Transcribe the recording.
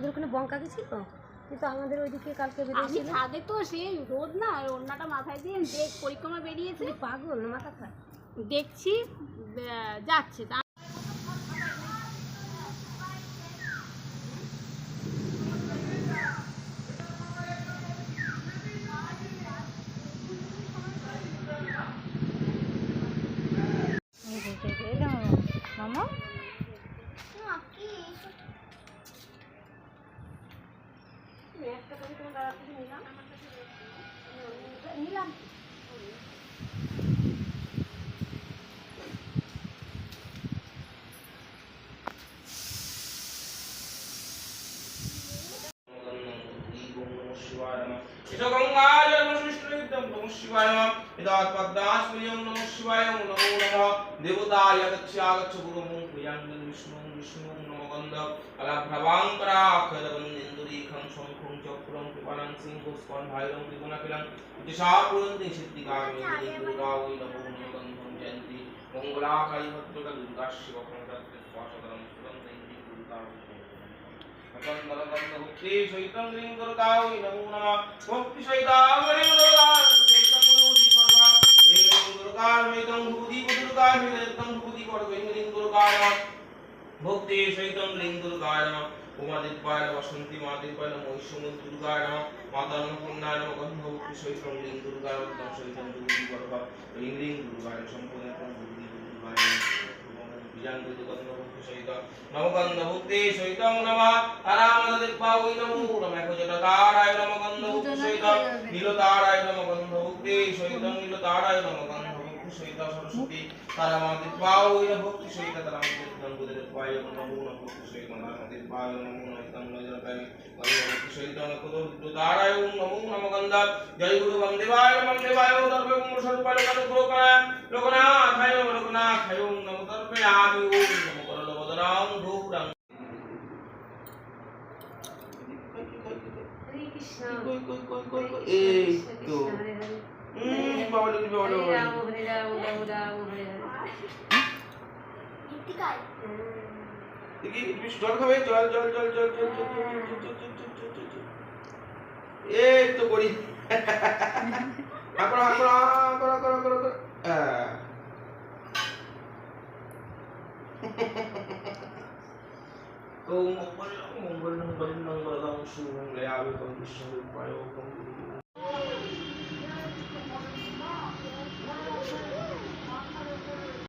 আমাদের ওখানে বঙ্কা গেছিল, কিন্তু আমাদের ওইদিকে কালকে বেরিয়েছিল। ছাদে তো সেই রোদ না, ওড়নাটা মাথায় দিয়ে দেখ পরিক্রমা বেরিয়েছে। পাগল মাথা খায়। দেখছি যাচ্ছে তা মামা নিলাম। ভক্তি সহিতং লিং দুর্গায় নমো নমঃ ভক্তি সহিতং লিং দুর্গায় সহিতং ভূতি দুর্গায় সহিতং ভূতি করগৈ লিং দুর্গায় ভক্তি সহিতং লিং দুর্গায় নমঃ উমাদিত্যায় নমঃ বসন্তী মাদিত্যায় নমঃ মহিষমূল দুর্গায় নমঃ মাতা অন্নপূর্ণায় নমঃ গন্ধ ভক্তি সহিতং লিং দুর্গায় নমঃ সহিতং ভূতি করগ লিং লিং দুর্গায় সম্পূর্ণ ভূতি দুর্গায় বিজাঙ্গিত গন্ধ ভক্তি সহিত নমগন্ধ ভক্তি সহিতং নমঃ তারামদেবায় নমো নমঃ একজটারায় নমঃ গন্ধ ভক্তি সহিত নীলতারায় নমঃ গন্ধ ভক্তি সহিতং নীলতারায় নমঃ গন্ধ ভক্তি সহিত সরস্বতী তারামদেবায় নমঃ ভক্তি সহিত তারামদেবায় নমো নমঃ ভক্তি সহিত তারামদেবায় নমো নমঃ তং নজরতায় গন্ধ ভক্তি সহিত নকুলতারায় নমো নমঃ গন্ধ জয় গুরু বন্দেবায় নমঃ দেবায় দর্বে সর্বপাল লোকনা লোকনাথায় নমঃ লোকনাথায় নমঃ দর্বে আমি ওম নমঃ করলবদনাং ধূরাং এই তো বাবা হরে রাম রাম হরে হরে। দেখি তুমি জল খাবে জল জল জল জল জল জল এই তো করি করো করো করো করো করো করো ওম মঙ্গল মঙ্গল মঙ্গলং শুভং গয়াবে কম বিষ্ণু পায়ো কম